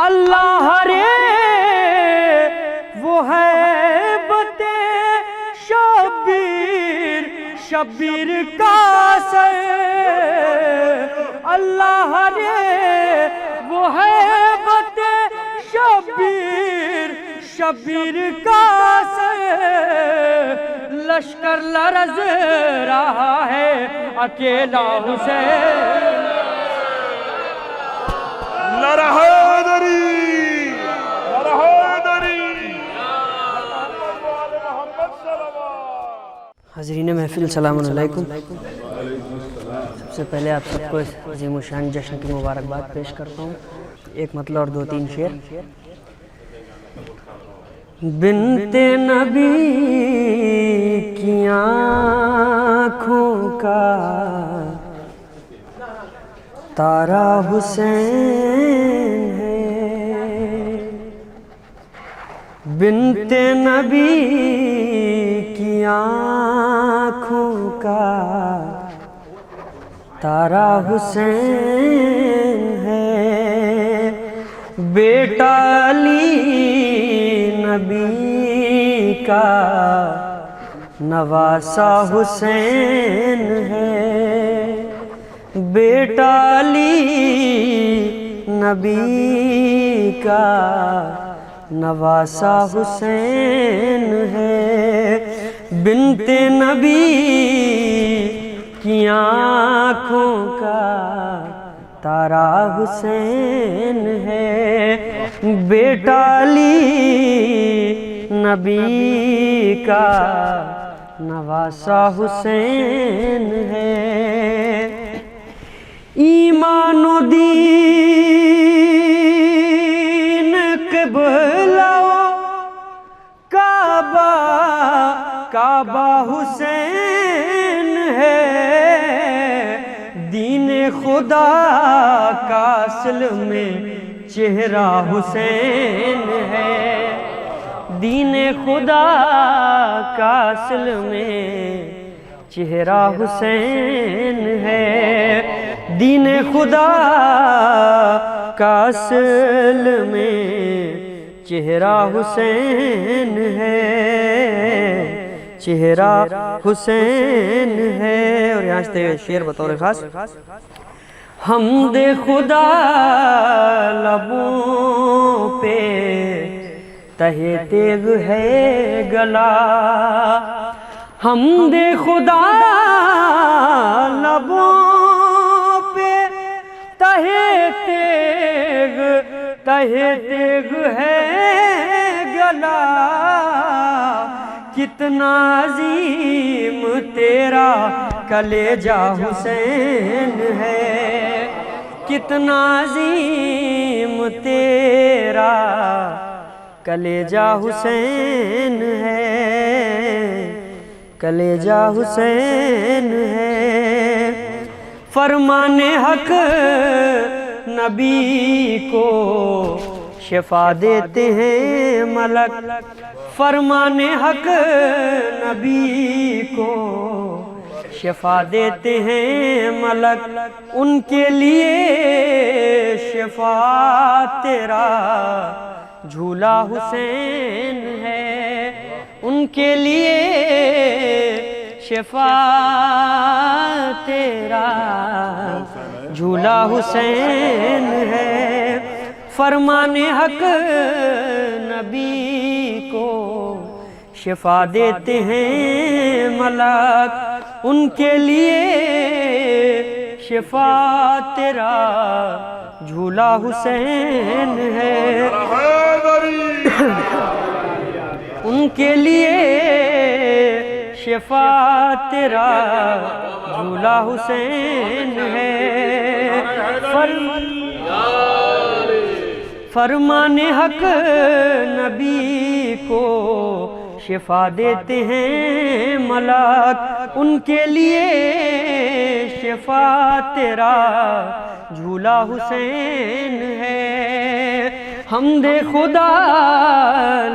اللہ رے وہ ہے بتے شبیر شبیر کا سر اللہ رے وہ ہے بتے شبیر شبیر کا سر لشکر لرز رہا ہے اکیلا حسین حضرین محفل السلام علیکم۔ سب سے پہلے آپ سب کو اس عظیم الشان جشن کی مبارکباد پیش کرتا ہوں۔ ایک مطلع اور دو تین شعر۔ بنت نبی کی آنکھوں کا تارا حسین ہے، بنت نبی کی آنکھوں کا تارا حسین ہے، بیٹا علی نبی کا نواسا حسین ہے، بیٹا علی نبی کا نواسا حسین ہے، بنت نبی کی آنکھوں کا تارا حسین ہے، بیٹا علی نبی کا نواسا حسین ہے، ایمان و دین قبلہ کعبہ کعبہ حسین ہے، دین خدا کا اصل میں چہرہ حسین ہے، دین خدا کا اصل میں چہرہ حسین ہے، دین خدا کا اصل میں چہرہ حسین ہے، چہرہ حسین ہے۔ اور یہاں سے شعر بطور خاص۔ حمد خدا لبوں پہ تہہ تیغ ہے گلا، حمد خدا لبوں پہ تہہ تیغ ہے گلا، کتنا عظیم تیرا کلیجہ حسین ہے، کتنا عظیم تیرا کلیجہ حسین ہے، کلیجہ حسین ہے، فرمان حق نبی کو شفا دیتے ہیں ملک، فرمان حق نبی کو شفا دیتے ہیں ملک، ان کے لیے شفا تیرا جھولا حسین ہے، ان کے لیے شفا تیرا جھولا حسین ہے، فرمان حق نبی کو شفا دیتے ہیں ملک، ان کے لیے شفا تیرا جھولا حسین ہے، ان کے لیے شفا تیرا جھولا حسین ہے، فرمان حق نبی کو شفا دیتے ہیں ملک، ان کے لیے شفا تیرا جھولا حسین ہے، حمد خدا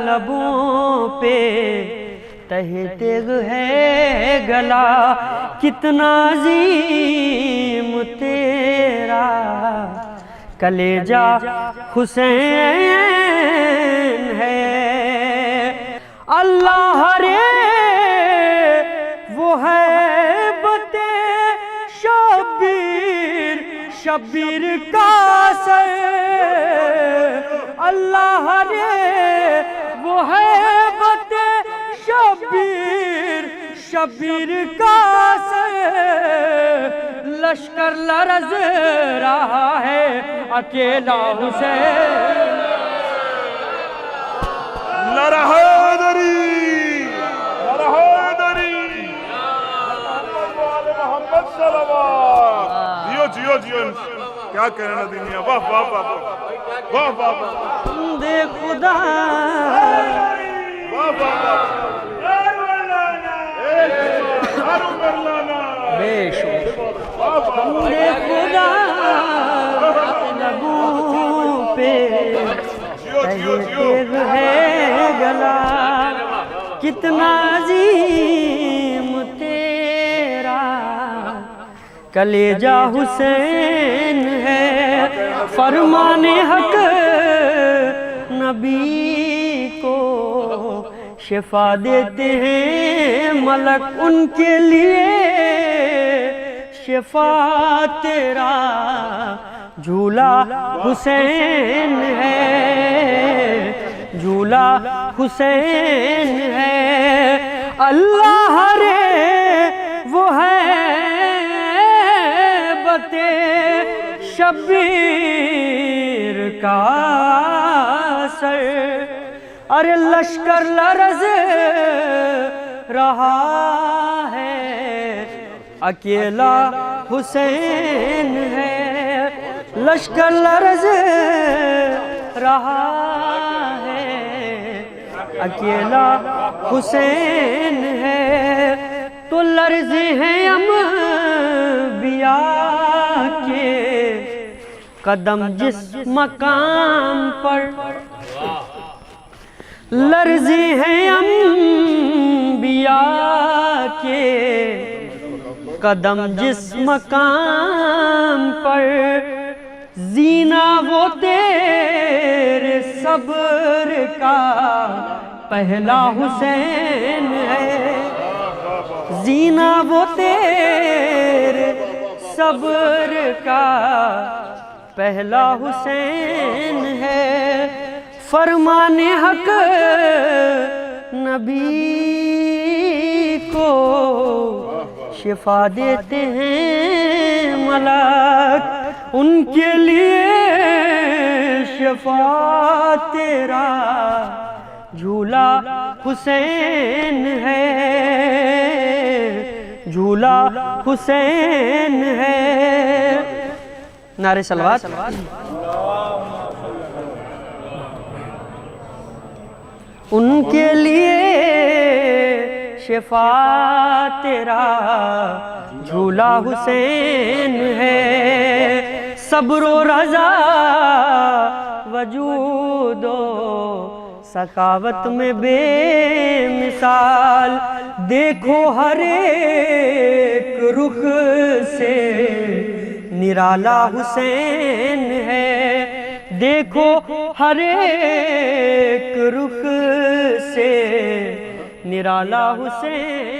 لبوں پہ تہہ تیغ ہے گلا، کتنا عظیم تیرا کلیجہ حسین ہے اللہ رے وہ ہے بتے شبیر کا سر اللہ رے وہ ہے بتے شبیر کا سر لشکر لرز رہا ہے اکیلا حسین نعرہ حیدری نعرہ حیدری محمد صلوات جیو کیا کہنا دنیا واہ واہ واہ واہ واہ دے خدا واہ واہ بے شک دے خدا لبوں پہ تیغ ہے گلا کتنا عظیم تیرا کلیجہ حسین ہے فرمان حق نبی کو شفا دیتے ہیں ملک ان کے لیے شفا تیرا جھولا حسین ہے جھولا حسین ہے اللہ رے وہ ہے بتے شبیر کا سر ارے لشکر لرز رہا ہے اکیلا حسین ہے لشکر لرز رہا ہے اکیلا حسین ہے تو لرزے ہیں انبیاء کے قدم جس مقام پر لرزے ہیں انبیاء کے قدم جس مقام پر زینہ وہ تیرے صبر کا پہلا حسین ہے زینہ وہ تیرے صبر کا پہلا حسین ہے فرمان حق نبی کو شفا دیتے ہیں ملک ان کے لیے شفا تیرا جھولا حسین ہے جھولا حسین ہے نعرہ صلوات ان کے لیے شفا تیرا جھولا حسین ہے صبر و رضا وجود و سخاوت میں بے مثال دیکھو ہر ایک رخ سے نرالا حسین ہے دیکھو ہر ایک رخ سے نرالا حسین